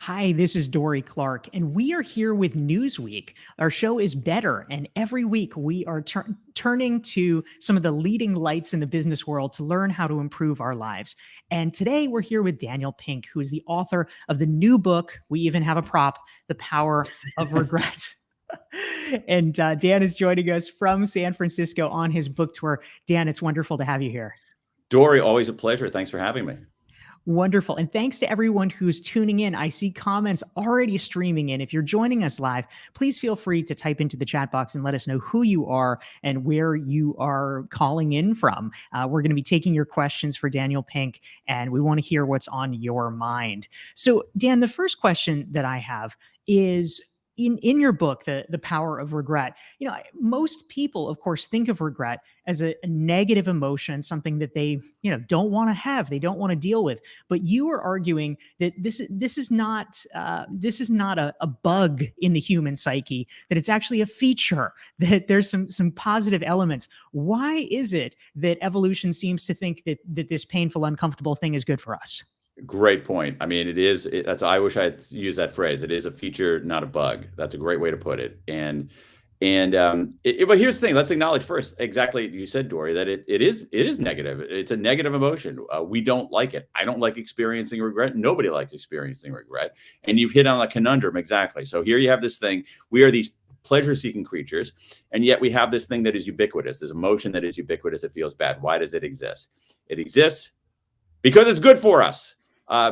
Hi, this is Dorie Clark, and we are here with Newsweek. Our show is better, and every week we are turning to some of the leading lights in the business world to learn how to improve our lives. And today we're here with Daniel Pink, who is the author of the new book. We even have a prop, The Power of Regret. And Dan is joining us from San Francisco on his book tour. Dan, it's wonderful to have you here. Dorie, always a pleasure. Thanks for having me. Wonderful. And thanks to everyone who's tuning in. I see comments already streaming in. If you're joining us live, please feel free to type into the chat box and let us know who you are and where you are calling in from. We're going to be taking your questions for Daniel Pink, and we want to hear what's on your mind. So, Dan, the first question that I have is, in your book, the Power of Regret, most people, of course, think of regret as a negative emotion, something that they, don't want to have, they don't want to deal with. But you are arguing that this is not a bug in the human psyche, that it's actually a feature, that there's some positive elements. Why is it that evolution seems to think that this painful, uncomfortable thing is good for us? Great point. I mean, I wish I had used that phrase. It is a feature, not a bug. That's a great way to put it. But here's the thing. Let's acknowledge first, exactly, you said, Dorie, that it is negative. It's a negative emotion. We don't like it. I don't like experiencing regret. Nobody likes experiencing regret. And you've hit on a conundrum. Exactly. So here you have this thing. We are these pleasure-seeking creatures, and yet we have this thing that is ubiquitous, this emotion that is ubiquitous. It feels bad. Why does it exist? It exists because it's good for us.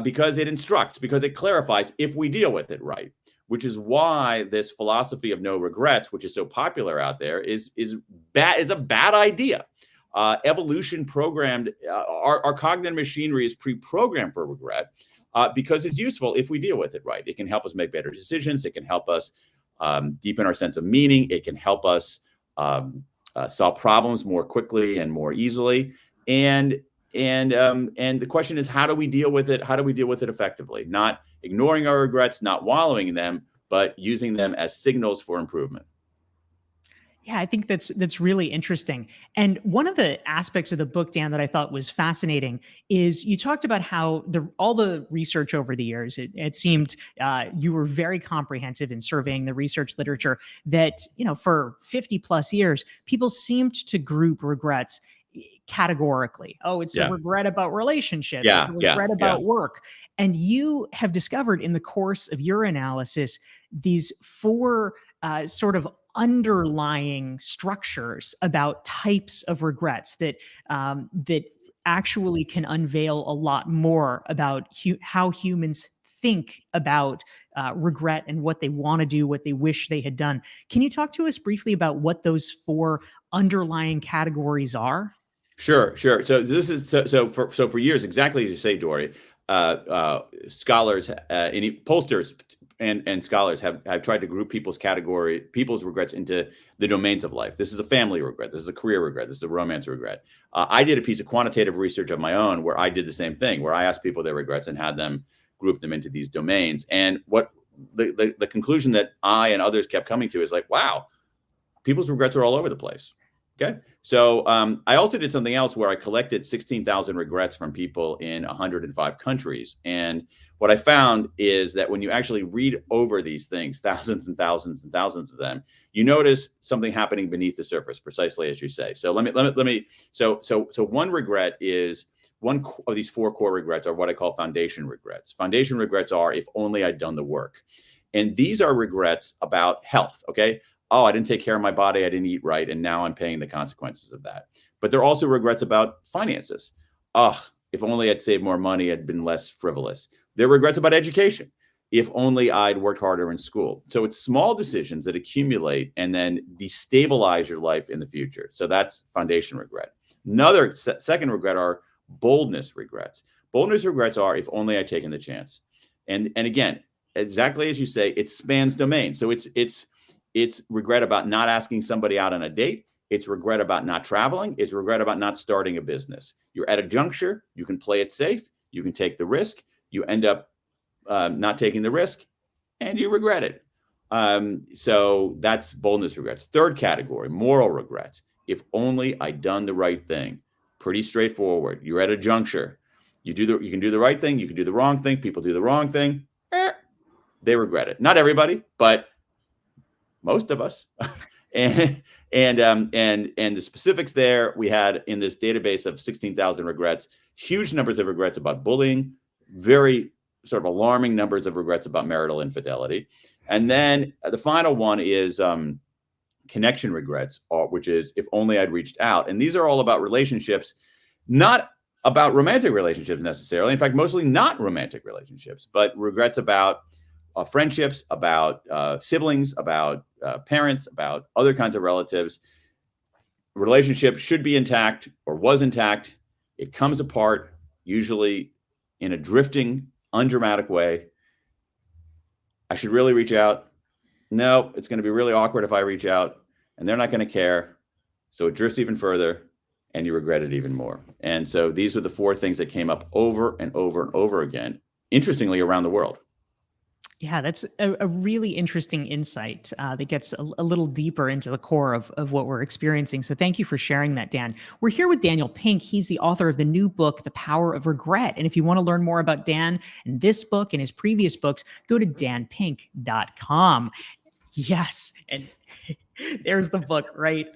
Because it instructs, because it clarifies if we deal with it right, which is why this philosophy of no regrets, which is so popular out there, is a bad idea. Evolution programmed, our cognitive machinery is pre-programmed for regret because it's useful if we deal with it right. It can help us make better decisions. It can help us deepen our sense of meaning. It can help us solve problems more quickly and more easily. And the question is, how do we deal with it? How do we deal with it effectively? Not ignoring our regrets, not wallowing in them, but using them as signals for improvement. Yeah, I think that's really interesting. And one of the aspects of the book, Dan, that I thought was fascinating is you talked about how all the research over the years, it seemed you were very comprehensive in surveying the research literature that, for 50 plus years, people seemed to group regrets categorically. Oh, it's a regret about relationships. It's a regret about work. And you have discovered in the course of your analysis these four sort of underlying structures about types of regrets that actually can unveil a lot more about how humans think about regret and what they want to do, what they wish they had done. Can you talk to us briefly about what those four underlying categories are? Sure. So this is so for years, exactly as you say, Dorie, scholars, pollsters and scholars have tried to group people's regrets into the domains of life. This is a family regret. This is a career regret. This is a romance regret. I did a piece of quantitative research of my own where I did the same thing, where I asked people their regrets and had them group them into these domains. And what the conclusion that I and others kept coming to is like, wow, people's regrets are all over the place. Okay. So I also did something else where I collected 16,000 regrets from people in 105 countries. And what I found is that when you actually read over these things, thousands and thousands and thousands of them, you notice something happening beneath the surface, precisely as you say. So so one regret is one of these four core regrets are what I call foundation regrets. Foundation regrets are if only I'd done the work. And these are regrets about health. Okay. Oh, I didn't take care of my body. I didn't eat right. And now I'm paying the consequences of that. But there are also regrets about finances. Oh, if only I'd saved more money, I'd been less frivolous. There are regrets about education. If only I'd worked harder in school. So it's small decisions that accumulate and then destabilize your life in the future. So that's foundation regret. Another second regret are boldness regrets. Boldness regrets are if only I'd taken the chance. And again, exactly as you say, it spans domains. So it's regret about not asking somebody out on a date. It's regret about not traveling. It's regret about not starting a business. You're at a juncture. You can play it safe. You can take the risk. You end up not taking the risk, and you regret it. So that's boldness regrets. Third category, moral regrets. If only I'd done the right thing. Pretty straightforward. You're at a juncture. You can do the right thing. You can do the wrong thing. People do the wrong thing. they regret it. Not everybody, but most of us. and the specifics there, we had in this database of 16,000 regrets, huge numbers of regrets about bullying, very sort of alarming numbers of regrets about marital infidelity. And then the final one is connection regrets, which is if only I'd reached out. And these are all about relationships, not about romantic relationships necessarily. In fact, mostly not romantic relationships, but regrets about friendships, about siblings, about parents, about other kinds of relatives. Relationship should be intact or was intact. It comes apart, usually in a drifting, undramatic way. I should really reach out. No, it's going to be really awkward if I reach out, and they're not going to care. So it drifts even further, and you regret it even more. And so these were the 4 things that came up over and over and over again, interestingly, around the world. Yeah, that's a really interesting insight that gets a little deeper into the core of what we're experiencing. So thank you for sharing that, Dan. We're here with Daniel Pink. He's the author of the new book, The Power of Regret. And if you want to learn more about Dan and this book and his previous books, go to danpink.com. Yes. And there's the book right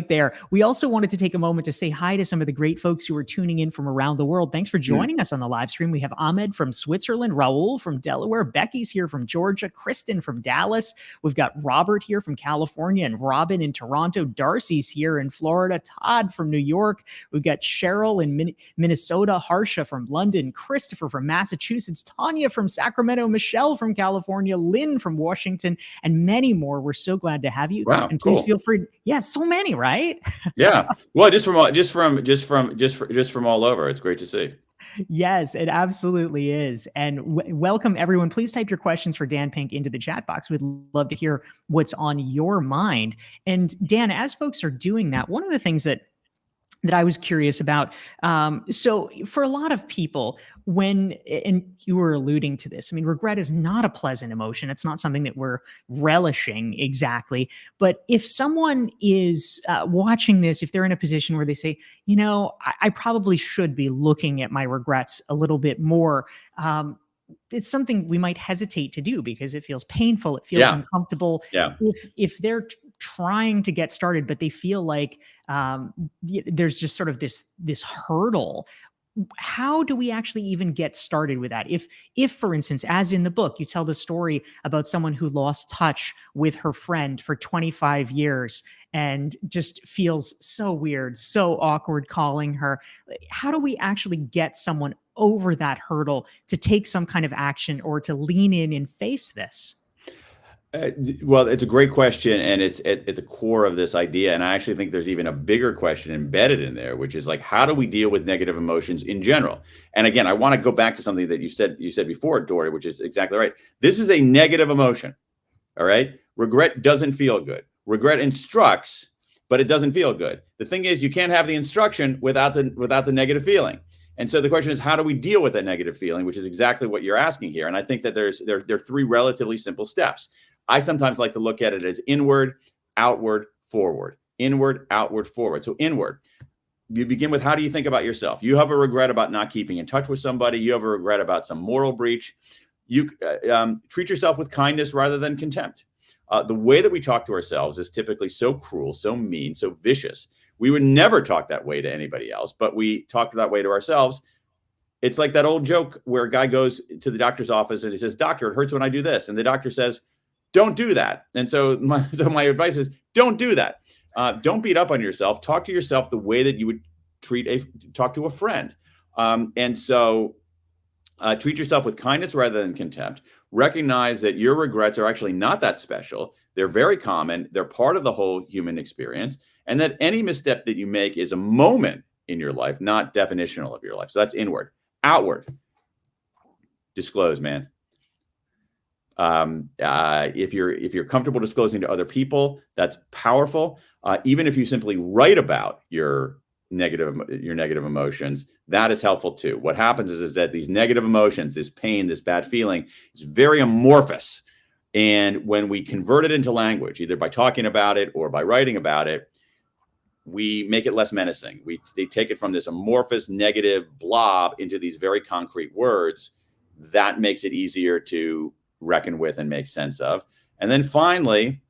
there. We also wanted to take a moment to say hi to some of the great folks who are tuning in from around the world. Thanks for joining us on the live stream. We have Ahmed from Switzerland, Raul from Delaware, Becky's here from Georgia, Kristen from Dallas. We've got Robert here from California and Robin in Toronto. Darcy's here in Florida, Todd from New York. We've got Cheryl in Minnesota, Harsha from London, Christopher from Massachusetts, Tanya from Sacramento, Michelle from California, Lynn from Washington, and many more. We're so glad to have you. Wow, and please cool. feel free. Yeah, so many, right? Yeah. Well, just from all over. It's great to see. Yes, it absolutely is. And welcome everyone. Please type your questions for Dan Pink into the chat box. We'd love to hear what's on your mind. And Dan, as folks are doing that, one of the things that I was curious about. So for a lot of people, and you were alluding to this, I mean, regret is not a pleasant emotion. It's not something that we're relishing exactly. But if someone is watching this, if they're in a position where they say, you know, I probably should be looking at my regrets a little bit more, it's something we might hesitate to do because it feels painful. It feels uncomfortable. Yeah. If they're trying to get started, but they feel like there's just sort of this hurdle. How do we actually even get started with that? If, for instance, as in the book, you tell the story about someone who lost touch with her friend for 25 years and just feels so weird, so awkward calling her. How do we actually get someone over that hurdle to take some kind of action or to lean in and face this? Well, it's a great question, and it's at the core of this idea. And I actually think there's even a bigger question embedded in there, which is like, how do we deal with negative emotions in general? And again, I want to go back to something that you said before, Dorie, which is exactly right. This is a negative emotion. All right. Regret doesn't feel good. Regret instructs, but it doesn't feel good. The thing is, you can't have the instruction without the negative feeling. And so the question is, how do we deal with that negative feeling, which is exactly what you're asking here. And I think that there are 3 relatively simple steps. I sometimes like to look at it as inward, outward, forward. Inward, outward, forward. So inward, you begin with, how do you think about yourself? You have a regret about not keeping in touch with somebody. You have a regret about some moral breach. You treat yourself with kindness rather than contempt. The way that we talk to ourselves is typically so cruel, so mean, so vicious. We would never talk that way to anybody else, but we talk that way to ourselves. It's like that old joke where a guy goes to the doctor's office and he says, "Doctor, it hurts when I do this." And the doctor says, "Don't do that." And so my advice is, don't do that. Don't beat up on yourself. Talk to yourself the way that you would talk to a friend. And so treat yourself with kindness rather than contempt. Recognize that your regrets are actually not that special. They're very common. They're part of the whole human experience. And that any misstep that you make is a moment in your life, not definitional of your life. So that's inward. Outward. Disclose, man. If you're comfortable disclosing to other people, that's powerful. Even if you simply write about your negative emotions, that is helpful too. What happens is that these negative emotions, this pain, this bad feeling, is very amorphous. And when we convert it into language, either by talking about it or by writing about it, we make it less menacing. They take it from this amorphous negative blob into these very concrete words. That makes it easier to reckon with and make sense of. And then finally,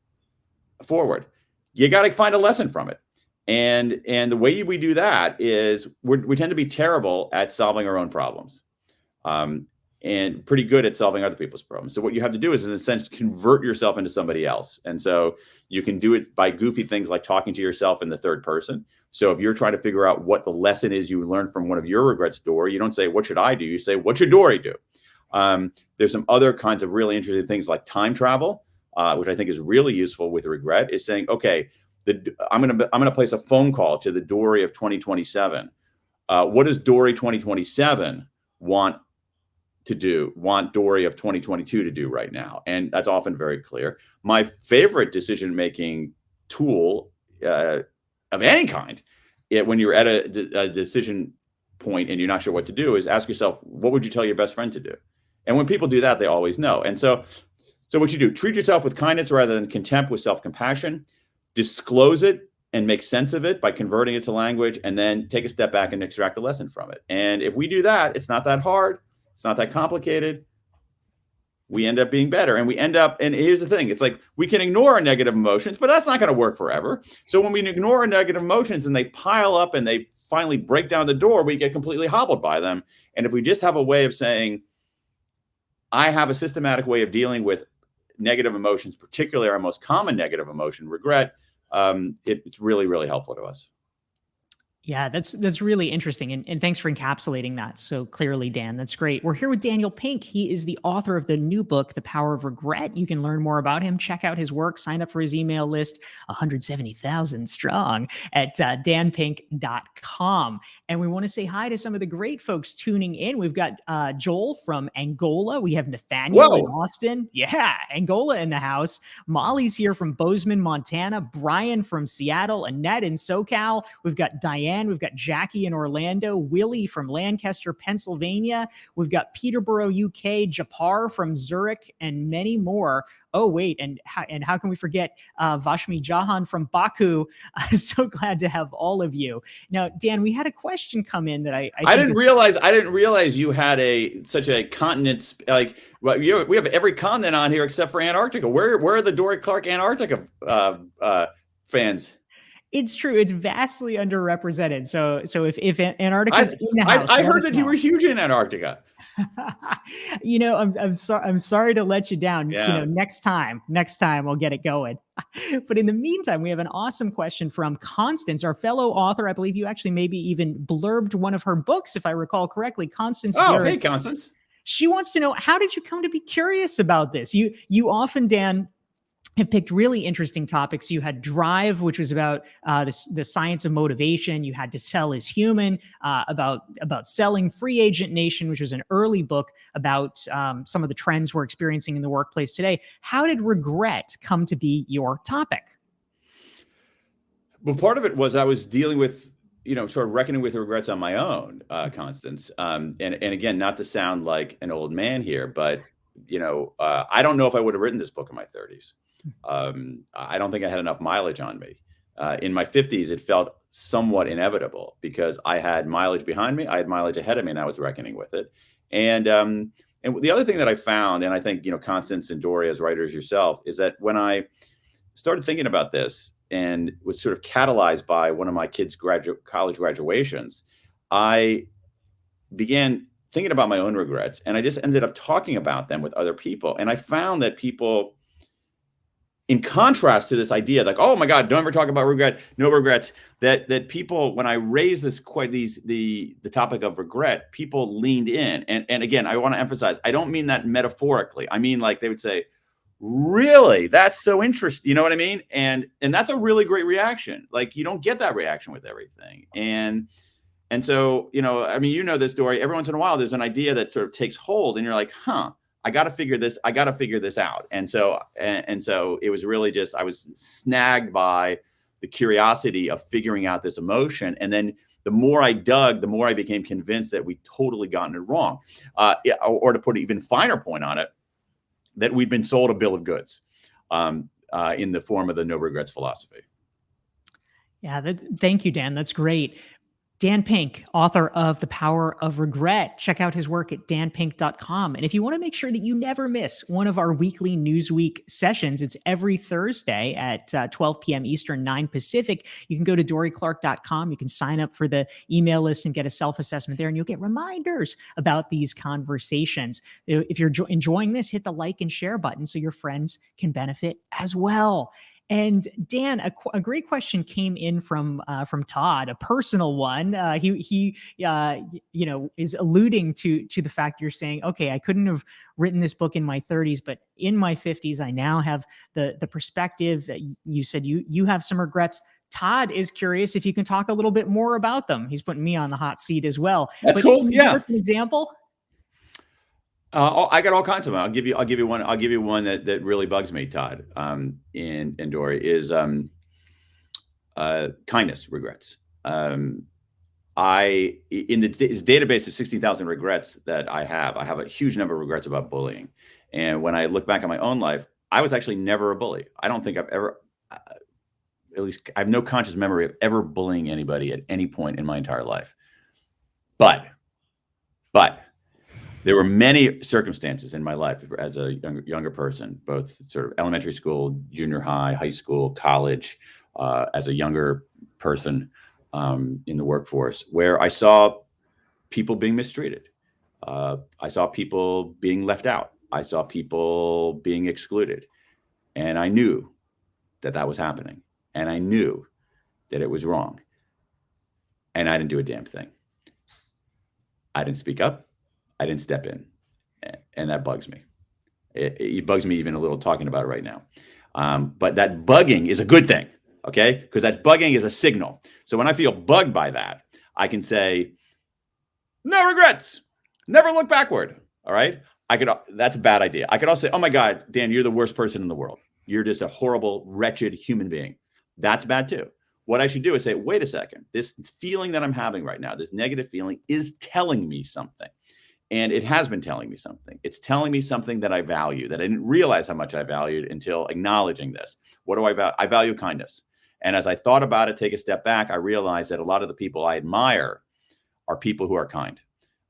forward. You got to find a lesson from it. And the way we do that is we tend to be terrible at solving our own problems, and pretty good at solving other people's problems. So what you have to do is, in a sense, convert yourself into somebody else. And so you can do it by goofy things like talking to yourself in the third person. So if you're trying to figure out what the lesson is you learned from one of your regrets, Dorie, you don't say, what should I do? You say, what should Dorie do? There's some other kinds of really interesting things like time travel, which I think is really useful with regret, is saying, okay, I'm gonna place a phone call to the Dorie of 2027. What does Dorie 2027 want Dorie of 2022 to do right now? And that's often very clear. My favorite decision-making tool of any kind, when you're at a decision point and you're not sure what to do, is ask yourself, what would you tell your best friend to do? And when people do that, they always know. And so what you do, treat yourself with kindness rather than contempt, with self-compassion, disclose it and make sense of it by converting it to language, and then take a step back and extract a lesson from it. And if we do that, it's not that hard. It's not that complicated. We end up being better. And here's the thing. It's like, we can ignore our negative emotions, but that's not going to work forever. So when we ignore our negative emotions and they pile up and they finally break down the door, we get completely hobbled by them. And if we just have a way of saying, I have a systematic way of dealing with negative emotions, particularly our most common negative emotion, regret, it's really, really helpful to us. Yeah, that's really interesting. And thanks for encapsulating that so clearly, Dan. That's great. We're here with Daniel Pink. He is the author of the new book, The Power of Regret. You can learn more about him. Check out his work. Sign up for his email list, 170,000 strong, at danpink.com. And we want to say hi to some of the great folks tuning in. We've got Joel from Angola. We have Nathaniel in Austin. Yeah, Angola in the house. Molly's here from Bozeman, Montana. Brian from Seattle. Annette in SoCal. We've got Diane. We've got Jackie in Orlando, Willie from Lancaster, Pennsylvania. We've got Peterborough, UK, Japar from Zurich, and many more. Oh, wait, and how can we forget Vashmi Jahan from Baku? So glad to have all of you. Now, Dan, we had a question come in that I didn't realize you had such a continent, like, well, we have every continent on here except for Antarctica. Where are the Dorie Clark Antarctica fans? It's true. It's vastly underrepresented. So if Antarctica's in the house, I heard that you were huge in Antarctica. I'm sorry to let you down. Yeah. Next time we'll get it going. But in the meantime, we have an awesome question from Constance, our fellow author. I believe you actually maybe even blurbed one of her books, if I recall correctly. Constance. Oh, hey, Constance. She wants to know, how did you come to be curious about this? You often, Dan, have picked really interesting topics. You had Drive, which was about the science of motivation. You had To Sell is Human, about selling. Free Agent Nation, which was an early book about some of the trends we're experiencing in the workplace today. How did regret come to be your topic? Well, part of it was I was dealing with, sort of reckoning with regrets on my own, Constance. And again, not to sound like an old man here, but I don't know if I would have written this book in my 30s. I don't think I had enough mileage on me. In my 50s, it felt somewhat inevitable because I had mileage behind me, I had mileage ahead of me, and I was reckoning with it. And the other thing that I found, and I think, Constance and Dorie, as writers yourself, is that when I started thinking about this and was sort of catalyzed by one of my kids' college graduations, I began thinking about my own regrets, and I just ended up talking about them with other people. And I found that people, in contrast to this idea, like, oh my God, don't ever talk about regret, no regrets, that people, when I raised the topic of regret, people leaned in. And again, I want to emphasize, I don't mean that metaphorically. I mean, like, they would say, really, that's so interesting. You know what I mean? And that's a really great reaction. Like, you don't get that reaction with everything. And so, this, Dorie, every once in a while, there's an idea that sort of takes hold and you're like, I got to figure this out. And so it was really just, I was snagged by the curiosity of figuring out this emotion. And then the more I dug, the more I became convinced that we'd totally gotten it wrong. Or to put an even finer point on it, that we'd been sold a bill of goods in the form of the no regrets philosophy. Yeah. Thank you, Dan. That's great. Dan Pink, author of The Power of Regret. Check out his work at danpink.com. And if you want to make sure that you never miss one of our weekly Newsweek sessions, it's every Thursday at 12 p.m. Eastern, 9 Pacific. You can go to dorieclark.com. You can sign up for the email list and get a self-assessment there, and you'll get reminders about these conversations. If you're enjoying this, hit the like and share button so your friends can benefit as well. And Dan, a great question came in from Todd, a personal one. He is alluding to the fact you're saying, okay, I couldn't have written this book in my 30s, but in my 50s, I now have the perspective. You said you have some regrets. Todd is curious if you can talk a little bit more about them. He's putting me on the hot seat as well. That's cool. Can you give us an example? I got all kinds of them. I'll give you one. I'll give you one that really bugs me, Todd. In Dorie is kindness regrets. In this database of 16,000 regrets that I have a huge number of regrets about bullying. And when I look back on my own life, I was actually never a bully. I don't think I've ever, at least I have no conscious memory of ever bullying anybody at any point in my entire life. But there were many circumstances in my life as a younger person, both sort of elementary school, junior high, high school, college, as a younger person in the workforce, where I saw people being mistreated. I saw people being left out. I saw people being excluded. And I knew that was happening. And I knew that it was wrong. And I didn't do a damn thing. I didn't speak up. I didn't step in, and that bugs me. It bugs me even a little talking about it right now. But that bugging is a good thing, okay? Because that bugging is a signal. So when I feel bugged by that, I can say, no regrets, never look backward, all right? That's a bad idea. I could also say, oh my God, Dan, you're the worst person in the world. You're just a horrible, wretched human being. That's bad too. What I should do is say, wait a second, this feeling that I'm having right now, this negative feeling is telling me something. And it has been telling me something. It's telling me something that I value, that I didn't realize how much I valued until acknowledging this. What do I value? I value kindness. And as I thought about it, take a step back, I realized that a lot of the people I admire are people who are kind.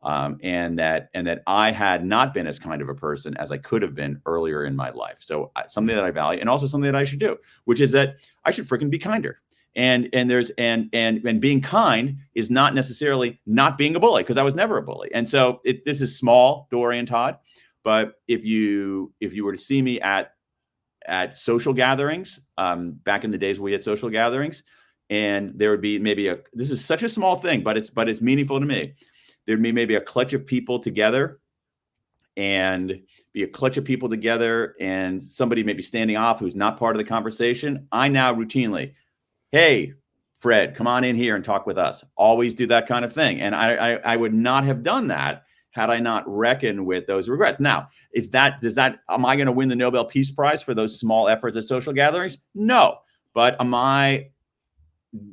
And that I had not been as kind of a person as I could have been earlier in my life. So something that I value, and also something that I should do, which is that I should freaking be kinder. And being kind is not necessarily not being a bully, because I was never a bully. And so this is small, Dorie and Todd, but if you were to see me at social gatherings, back in the days we had social gatherings, and there would be this is such a small thing, but it's meaningful to me. There'd be maybe a clutch of people together, and somebody may be standing off who's not part of the conversation. I now routinely, hey, Fred, come on in here and talk with us. Always do that kind of thing. And I would not have done that had I not reckoned with those regrets. Now, am I going to win the Nobel Peace Prize for those small efforts at social gatherings? No. But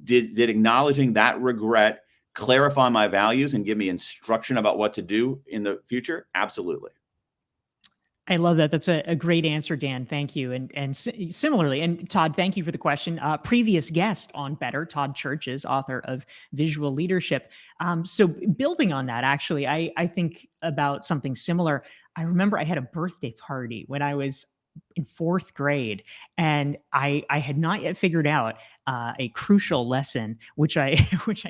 did acknowledging that regret clarify my values and give me instruction about what to do in the future? Absolutely. I love that. That's a great answer, Dan. Thank you. And similarly, and Todd, thank you for the question. Previous guest on Better, Todd Churches, author of Visual Leadership. So building on that, actually, I think about something similar. I remember I had a birthday party when I was in 4th grade, and I had not yet figured out a crucial lesson, which I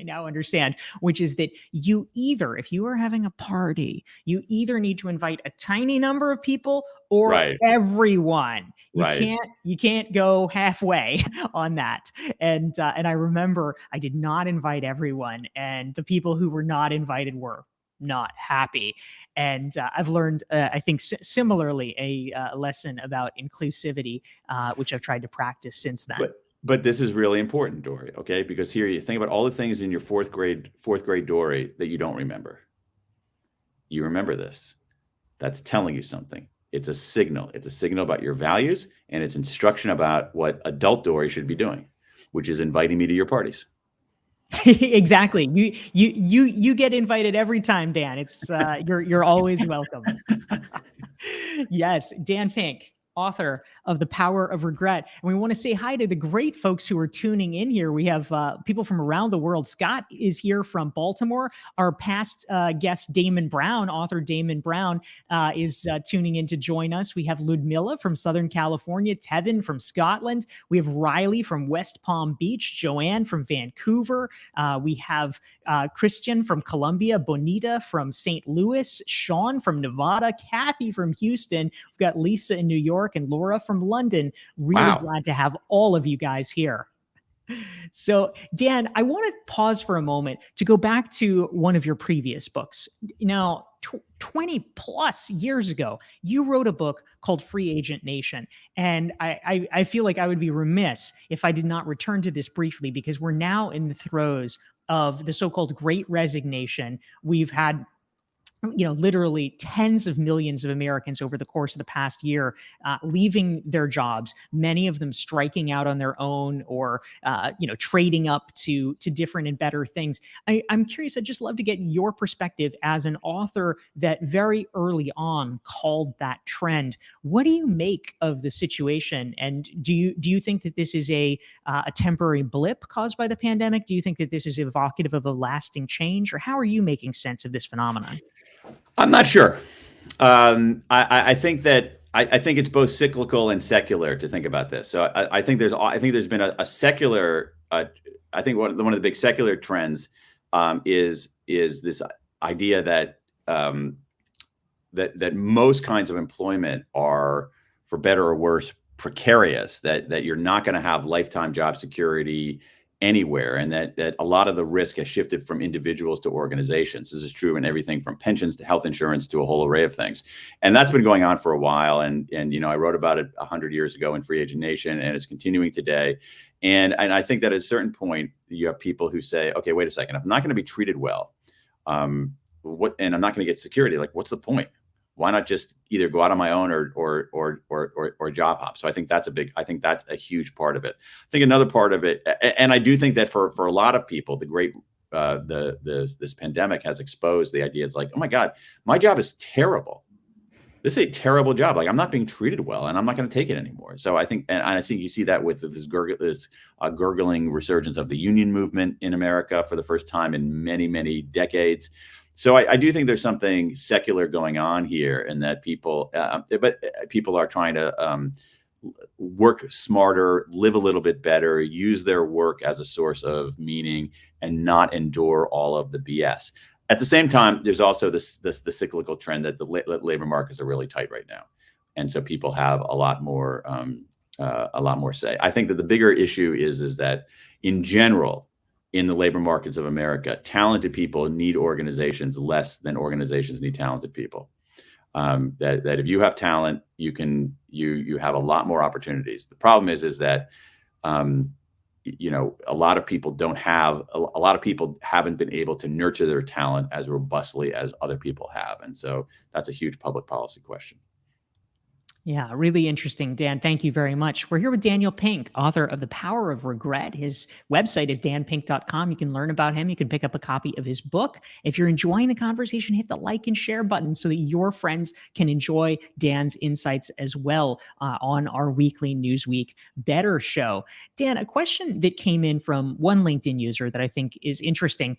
now understand, which is that if you are having a party, you either need to invite a tiny number of people or everyone. You can't go halfway on that. And I remember I did not invite everyone, and the people who were not invited were not happy. And I've learned, I think, similarly, a lesson about inclusivity, which I've tried to practice since then. But this is really important, Dorie, okay? Because here you think about all the things in your fourth grade Dorie that you don't remember. You remember this. That's telling you something. It's a signal. It's a signal about your values, and it's instruction about what adult Dorie should be doing, which is inviting me to your parties. Exactly. You get invited every time, Dan. It's you're always welcome. Yes, Dan Pink, author of The Power of Regret. And we want to say hi to the great folks who are tuning in here. We have people from around the world. Scott is here from Baltimore. Our past guest, Damon Brown, author Damon Brown, is tuning in to join us. We have Ludmilla from Southern California, Tevin from Scotland. We have Riley from West Palm Beach, Joanne from Vancouver. We have Christian from Colombia, Bonita from St. Louis, Sean from Nevada, Kathy from Houston. We've got Lisa in New York and Laura from London. Really glad to have all of you guys here. So, Dan, I want to pause for a moment to go back to one of your previous books. Now, 20 plus years ago, you wrote a book called Free Agent Nation. And I feel like I would be remiss if I did not return to this briefly, because we're now in the throes of the so-called Great Resignation. We've had literally tens of millions of Americans over the course of the past year leaving their jobs, many of them striking out on their own or, trading up to different and better things. I'm curious, I'd just love to get your perspective as an author that very early on called that trend. What do you make of the situation? And do you think that this is a temporary blip caused by the pandemic? Do you think that this is evocative of a lasting change? Or how are you making sense of this phenomenon? I'm not sure. I think that I think it's both cyclical and secular to think about this. So I think there's been a secular. I think one of the big secular trends is this idea that that most kinds of employment are, for better or worse, precarious. That you're not going to have lifetime job security anywhere, and that a lot of the risk has shifted from individuals to organizations. This is true in everything from pensions to health insurance to a whole array of things, and that's been going on for a while. And I wrote about it 100 years ago in Free Agent Nation, and it's continuing today. And I think that at a certain point, you have people who say, "Okay, wait a second. If I'm not going to be treated well, and I'm not going to get security, like, what's the point? Why not just either go out on my own or job hop?" So I think that's a huge part of it. I think another part of it, and I do think that for a lot of people, this pandemic has exposed the idea. It's like, oh my God, my job is terrible. This is a terrible job. Like, I'm not being treated well, and I'm not going to take it anymore. So I think, and I think you see that with this gurgling resurgence of the union movement in America for the first time in many, many decades. So I do think there's something secular going on here, and that people are trying to work smarter, live a little bit better, use their work as a source of meaning, and not endure all of the BS. At the same time, there's also the cyclical trend that the labor markets are really tight right now, and so people have a lot more say. I think that the bigger issue is that in general, in the labor markets of America, talented people need organizations less than organizations need talented people. That if you have talent, you have a lot more opportunities. The problem is that a lot of people haven't been able to nurture their talent as robustly as other people have, and so that's a huge public policy question. Yeah, really interesting, Dan. Thank you very much. We're here with Daniel Pink, author of The Power of Regret. His website is danpink.com. You can learn about him. You can pick up a copy of his book. If you're enjoying the conversation, hit the like and share button so that your friends can enjoy Dan's insights as well on our weekly Newsweek Better show. Dan, a question that came in from one LinkedIn user that I think is interesting,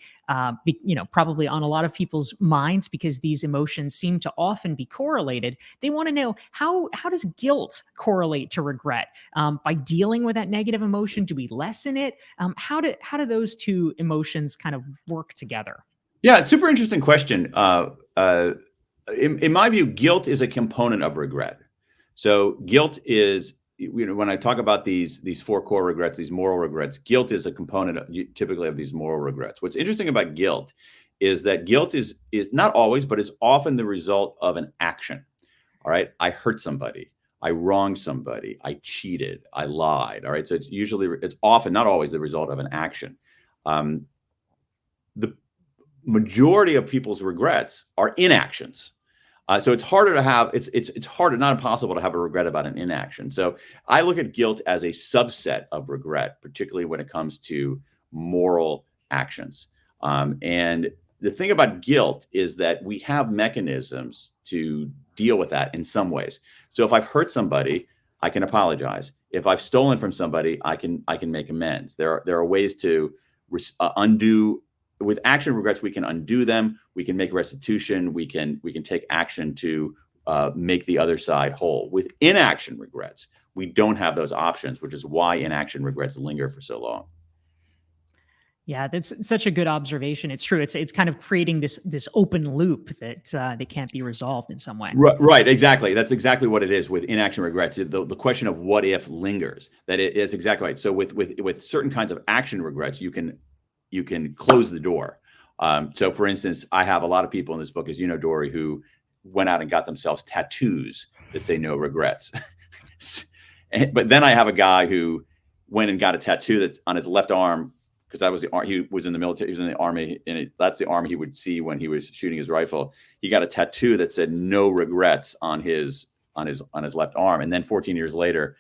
probably on a lot of people's minds because these emotions seem to often be correlated. They want to know how does guilt correlate to regret? By dealing with that negative emotion, do we lessen it? How do those two emotions kind of work together? Yeah, it's a super interesting question. In my view, guilt is a component of regret. So guilt is, when I talk about these four core regrets, these moral regrets, guilt is a component typically of these moral regrets. What's interesting about guilt is that guilt is not always, but it's often the result of an action. All right, I hurt somebody, I wronged somebody, I cheated, I lied. All right, so it's often, not always, the result of an action. The majority of people's regrets are inactions. So it's harder to have, it's harder, not impossible to have a regret about an inaction. So I look at guilt as a subset of regret, particularly when it comes to moral actions. And the thing about guilt is that we have mechanisms to deal with that in some ways. So if I've hurt somebody, I can apologize. If I've stolen from somebody, I can make amends. There are ways to undo. With action regrets, we can undo them. We can make restitution. We can take action to make the other side whole. With inaction regrets, we don't have those options, which is why inaction regrets linger for so long. Yeah, that's such a good observation. It's true. It's kind of creating this open loop that can't be resolved in some way. Right, exactly. That's exactly what it is with inaction regrets. The question of what if lingers. It's exactly right. So with certain kinds of action regrets, you can close the door. So for instance, I have a lot of people in this book, as you know, Dorie, who went out and got themselves tattoos that say no regrets. But then I have a guy who went and got a tattoo that's on his left arm, because he was in the military, he was in the army, and that's the arm he would see when he was shooting his rifle. He got a tattoo that said no regrets on his left arm. And then 14 years later,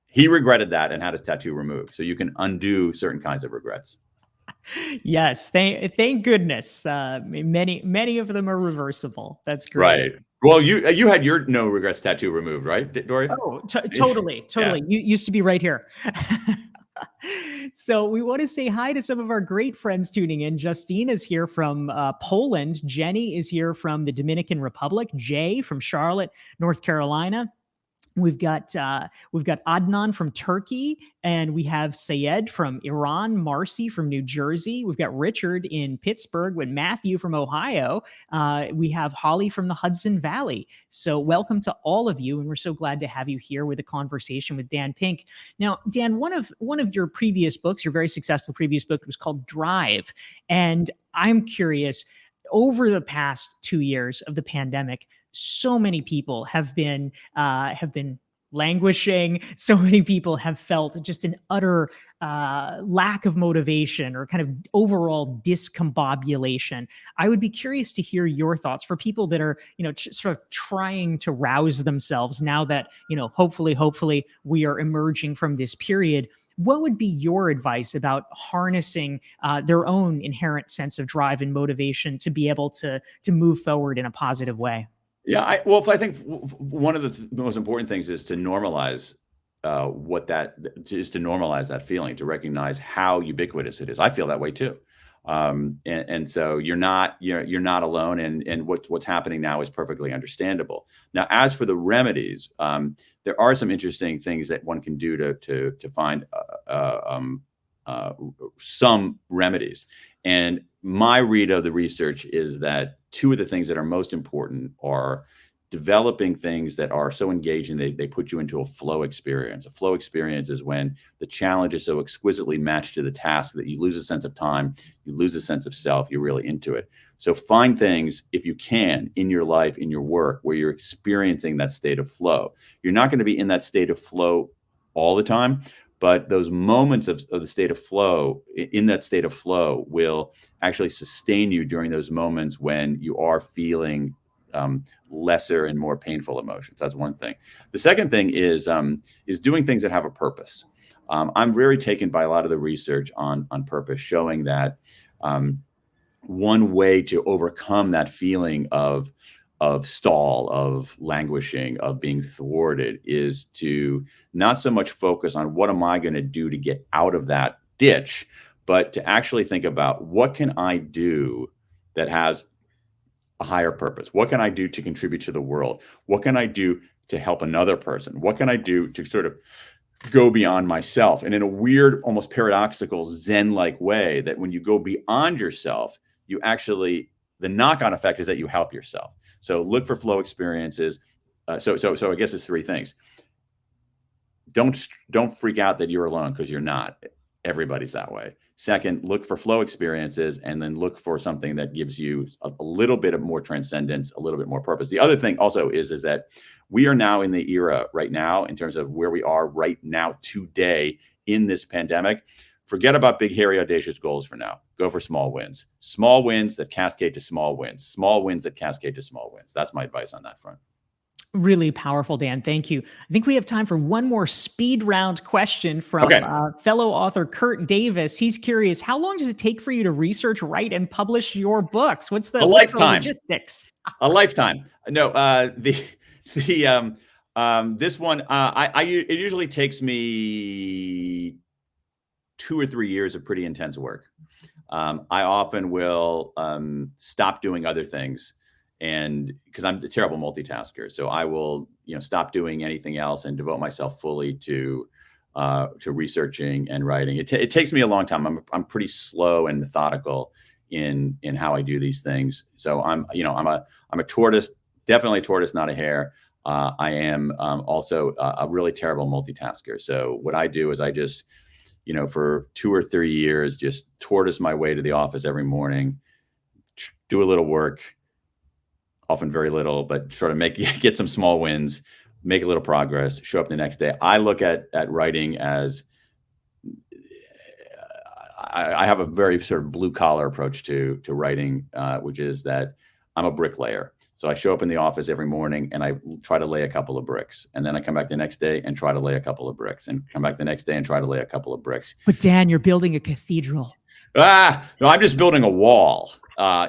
he regretted that and had his tattoo removed. So you can undo certain kinds of regrets. Yes, thank goodness. Many of them are reversible. That's great. Right. Well, you had your no regrets tattoo removed, right, Dorie? Oh, totally. Yeah. You used to be right here. So we want to say hi to some of our great friends tuning in. Justine is here from Poland. Jenny is here from the Dominican Republic. Jay from Charlotte, North Carolina. We've got Adnan from Turkey, and we have Sayed from Iran, Marcy from New Jersey. We've got Richard in Pittsburgh, with Matthew from Ohio. We have Holly from the Hudson Valley. So welcome to all of you, and we're so glad to have you here with a conversation with Dan Pink. Now, Dan, one of your previous books, your very successful previous book, was called Drive, and I'm curious. Over the past 2 years of the pandemic, so many people have been languishing. So many people have felt just an utter lack of motivation, or kind of overall discombobulation. I would be curious to hear your thoughts for people that are, sort of trying to rouse themselves now that, hopefully we are emerging from this period. What would be your advice about harnessing their own inherent sense of drive and motivation to be able to move forward in a positive way? Yeah, I think one of the most important things is to normalize that feeling, to recognize how ubiquitous it is. I feel that way too. And so you're not alone, and what's happening now is perfectly understandable. Now, as for the remedies, there are some interesting things that one can do to find some remedies. And my read of the research is that two of the things that are most important are developing things that are so engaging they put you into a flow experience. A flow experience is when the challenge is so exquisitely matched to the task that you lose a sense of time, you lose a sense of self, you're really into it. So find things, if you can, in your life, in your work, where you're experiencing that state of flow. You're not going to be in that state of flow all the time, but those moments of the state of flow, in that state of flow, will actually sustain you during those moments when you are feeling lesser and more painful emotions. That's one thing. The second thing is doing things that have a purpose. I'm very taken by a lot of the research on purpose, showing that one way to overcome that feeling of stall, of languishing, of being thwarted, is to not so much focus on what am I going to do to get out of that ditch, but to actually think about what can I do that has a higher purpose? What can I do to contribute to the world? What can I do to help another person? What can I do to sort of go beyond myself? And in a weird, almost paradoxical, Zen-like way, that when you go beyond yourself, you actually, the knock-on effect is that you help yourself. So look for flow experiences. So I guess it's three things. Don't freak out that you're alone, because you're not. Everybody's that way. Second, look for flow experiences, and then look for something that gives you a little bit of more transcendence, a little bit more purpose. The other thing also is that we are now in the era right now, in terms of where we are right now today in this pandemic. Forget about big, hairy, audacious goals for now. Go for small wins that cascade to small wins, small wins that cascade to small wins. That's my advice on that front. Really powerful, Dan. Thank you. I think we have time for one more speed round question from Okay. fellow author Kurt Davis. He's curious, how long does it take for you to research, write, and publish your books? A What's the lifetime. logistics? A lifetime. No, this one, it usually takes me 2 or 3 years of pretty intense work. I often will stop doing other things, and because I'm a terrible multitasker, so I will, stop doing anything else and devote myself fully to researching and writing. It takes me a long time. I'm pretty slow and methodical in how I do these things. So I'm a tortoise, definitely a tortoise, not a hare. I am also a really terrible multitasker. So what I do is I just, for 2 or 3 years, just tortoise my way to the office every morning, do a little work, often very little, but sort of get some small wins, make a little progress, show up the next day. I look at writing as, I have a very sort of blue collar approach to writing, which is that I'm a bricklayer. So I show up in the office every morning and I try to lay a couple of bricks. And then I come back the next day and try to lay a couple of bricks, and come back the next day and try to lay a couple of bricks. But Dan, you're building a cathedral. No, I'm just building a wall. I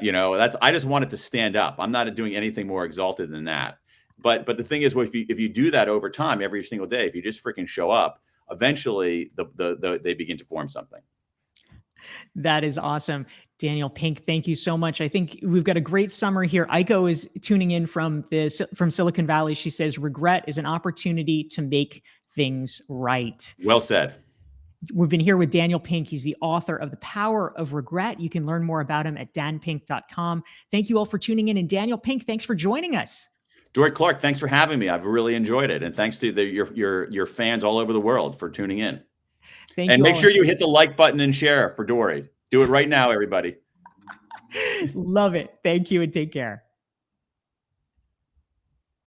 just want it to stand up. I'm not doing anything more exalted than that. But the thing is, if you do that over time, every single day, if you just freaking show up, eventually they begin to form something. That is awesome. Daniel Pink, thank you so much. I think we've got a great summary here. Aiko is tuning in from Silicon Valley. She says, regret is an opportunity to make things right. Well said. We've been here with Daniel Pink. He's the author of The Power of Regret. You can learn more about him at danpink.com. Thank you all for tuning in. And Daniel Pink, thanks for joining us. Dorie Clark, thanks for having me. I've really enjoyed it. And thanks to your fans all over the world for tuning in. And make sure you hit the like button and share for Dorie. Do it right now, everybody. Love it. Thank you and take care.